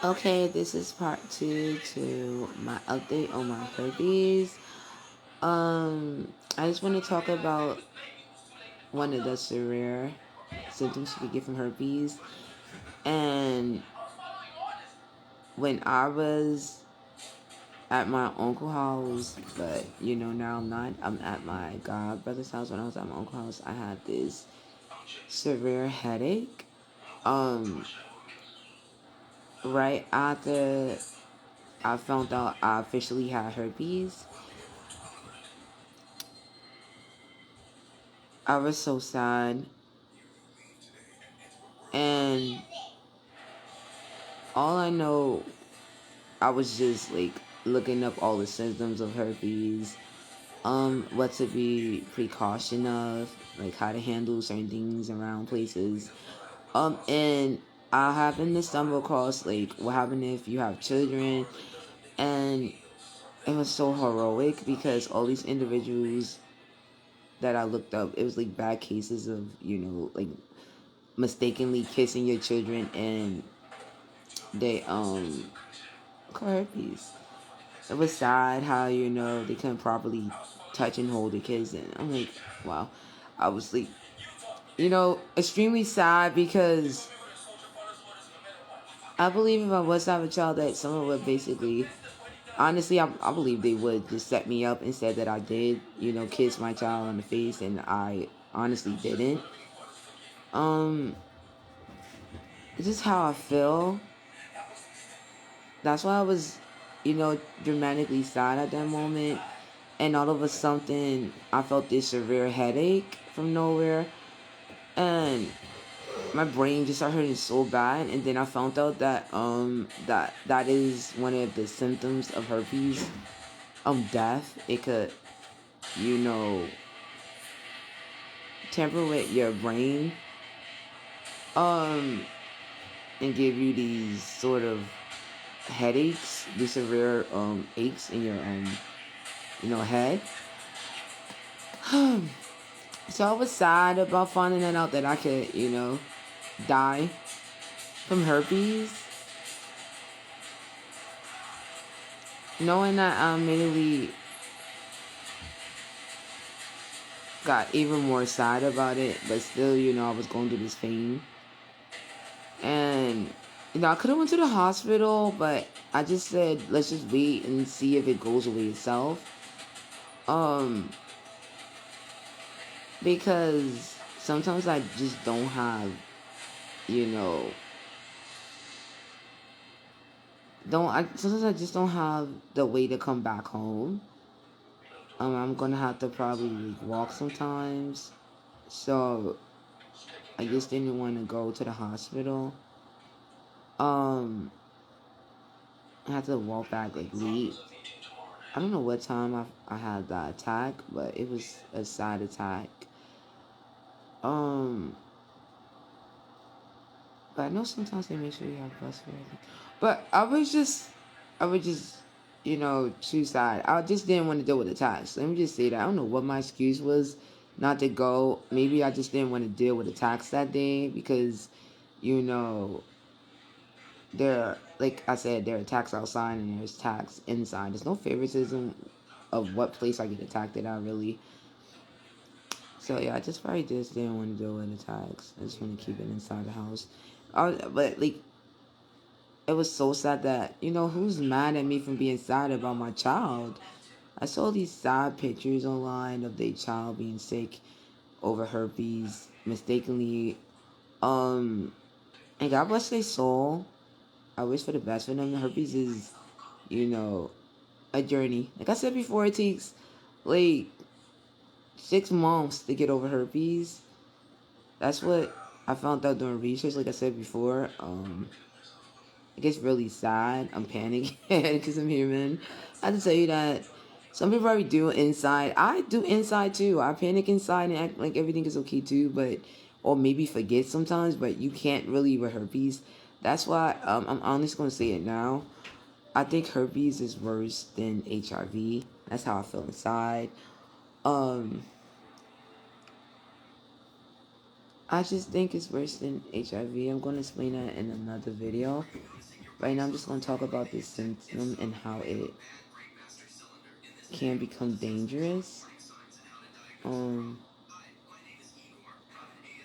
Okay, this is part 2 to my update on my herpes. I just want to talk about one of the severe symptoms you could get from herpes. And when I was at my uncle's house, but now I'm not. I'm at my god brother's house. When I was at my uncle's house, I had this severe headache. Um, right after I found out I officially had herpes, I was so sad. And all I know, I was just like looking up all the symptoms of herpes, what to be precaution of, like how to handle certain things around places. And I happened to stumble across like what happened if you have children, and it was so heroic because all these individuals that I looked up, it was like bad cases of like mistakenly kissing your children, and they caught herpes. It was sad how they couldn't properly touch and hold the kids, and I'm like, wow. I was like, extremely sad because I believe if I was to have a child, that someone would basically, honestly, I believe they would just set me up and said that I did, kiss my child on the face, and I honestly didn't. Um, it's just how I feel. That's why I was, dramatically sad at that moment. And all of a sudden, I felt this severe headache from nowhere. And my brain just started hurting so bad. And then I found out that that is one of the symptoms of herpes. Death. It could, you know, tamper with your brain. Um, and give you these sort of headaches, these severe aches in your head. So I was sad about finding that out that I could, die from herpes. Knowing that I immediately got even more sad about it, but still, I was going through this pain. And, I could have went to the hospital, but I just said, let's just wait and see if it goes away itself. Um, because sometimes I just don't have, you know, sometimes I just don't have the way to come back home. I'm gonna have to probably like walk sometimes. So I just didn't want to go to the hospital. Um, I had to walk back like late. I don't know what time I had that attack, but it was a side attack. Um, but I know sometimes they make sure you have bus for everything. But I was just, too sad. I just didn't want to deal with attacks. Let me just say that. I don't know what my excuse was not to go. Maybe I just didn't want to deal with attacks that day because, you know, there, like I said, there are attacks outside and there's attacks inside. There's no favoritism of what place I get attacked at. I really. So yeah, I just probably just didn't want to deal with attacks. I just want to keep it inside the house. But like, it was so sad that who's mad at me for being sad about my child. I saw these sad pictures online of their child being sick over herpes mistakenly. Um, and God bless their soul. I wish for the best for them. Herpes is, you know, a journey. Like I said before, it takes like 6 months to get over herpes. That's what I found out doing research. Like I said before, it gets really sad. I'm panicking because I'm human. I have to tell you that some people already do inside. I do inside too. I panic inside and act like everything is okay too, but or maybe forget sometimes. But you can't really with herpes. That's why I'm honestly gonna say it now. I think herpes is worse than HIV. That's how I feel inside. Um, I just think it's worse than HIV. I'm gonna explain that in another video. Right now, I'm just going to talk about this symptom and how it can become dangerous. Um,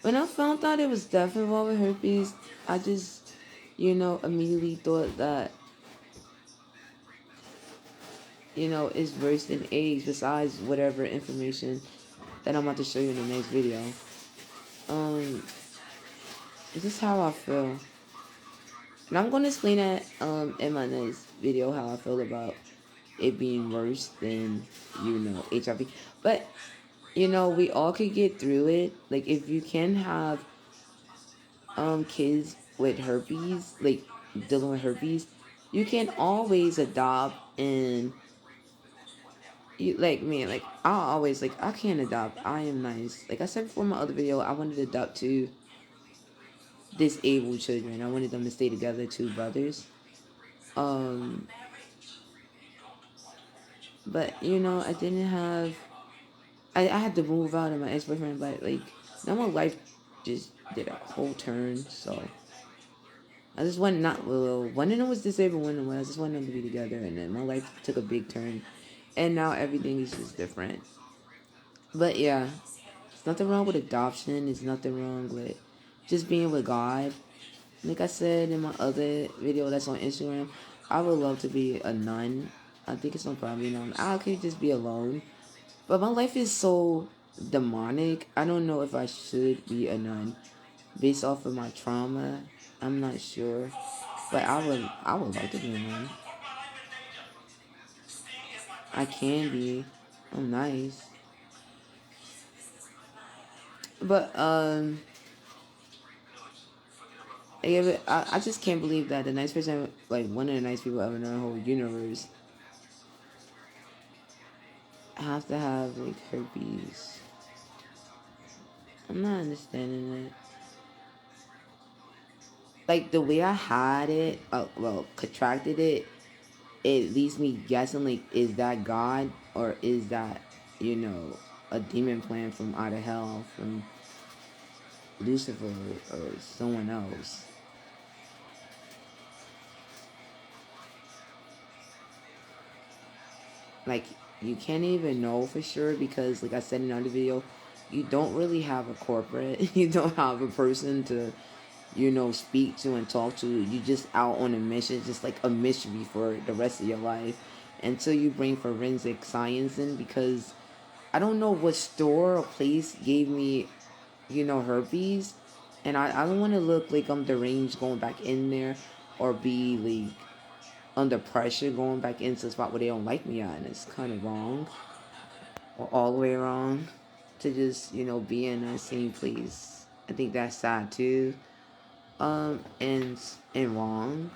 when I found out it was definitely involved with herpes, I just, immediately thought that, it's worse than AIDS, besides whatever information that I'm about to show you in the next video. This is how I feel. And I'm going to explain that in my next video, how I feel about it being worse than, HIV. But, we all could get through it. Like, if you can have kids with herpes, like, dealing with herpes, you can always adopt. And you, like me, like, I'll always, like, I can't adopt. I am nice. Like I said before in my other video, I wanted to adopt 2 disabled children. I wanted them to stay together, 2 brothers. Um, but I didn't have. I had to move out of my ex-boyfriend, but like now my life just did a whole turn. So I just wanted not well, one of them was disabled, one of them was. I just wanted them to be together, and then my life took a big turn, and now everything is just different. But yeah, there's nothing wrong with adoption. There's nothing wrong with just being with God. Like I said in my other video that's on Instagram, I would love to be a nun. I think it's no problem, I could just be alone. But my life is so demonic. I don't know if I should be a nun based off of my trauma. I'm not sure, but I would like to be a nun. I can be. I'm nice, but yeah, but I just can't believe that the nice person, like one of the nice people ever in the whole universe, have to have like herpes. I'm not understanding it. Like the way I had it, contracted it, it leaves me guessing, like, is that God or is that, a demon plan from out of hell, from Lucifer or someone else? Like, you can't even know for sure because, like I said in another video, you don't really have a corporate, you don't have a person to, speak to and talk to. You just out on a mission, just like a mystery for the rest of your life until you bring forensic science in, because I don't know what store or place gave me, herpes. And I don't want to look like I'm deranged going back in there or be like under pressure going back into a spot where they don't like me at. And it's kind of wrong or all the way wrong to just, be in the same place. I think that's sad too. And wrong.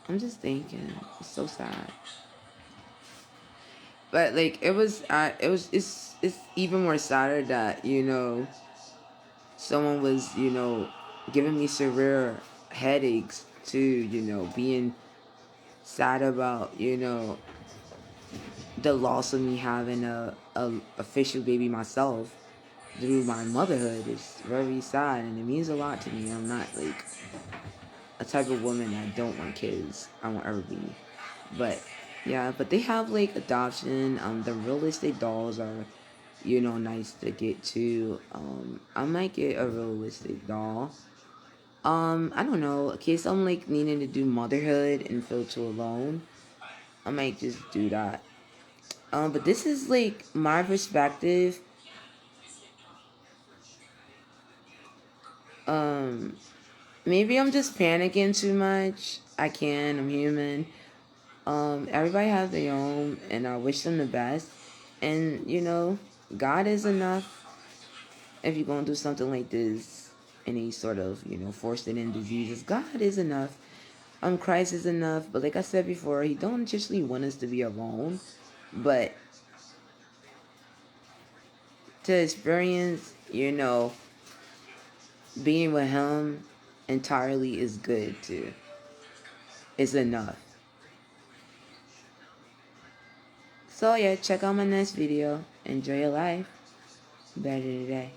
I'm just thinking, it's so sad. But like it's even more sadder that someone was giving me severe headaches to being sad about the loss of me having a official baby myself through my motherhood. It's very sad and it means a lot to me. I'm not like a type of woman that don't want kids. I won't ever be. But yeah, but they have like adoption. The realistic dolls are, nice to get to. I might get a realistic doll. I don't know. In case I'm like needing to do motherhood and feel too alone, I might just do that. But this is like my perspective. Um, Maybe I'm just panicking too much. I'm human. Everybody has their own, and I wish them the best. And God is enough. If you're gonna do something like this, any sort of forced it in diseases, God is enough. Christ is enough. But like I said before, He don't just want us to be alone, but to experience, being with Him entirely is good too. It's enough. So yeah, check out my next video. Enjoy your life. Better today.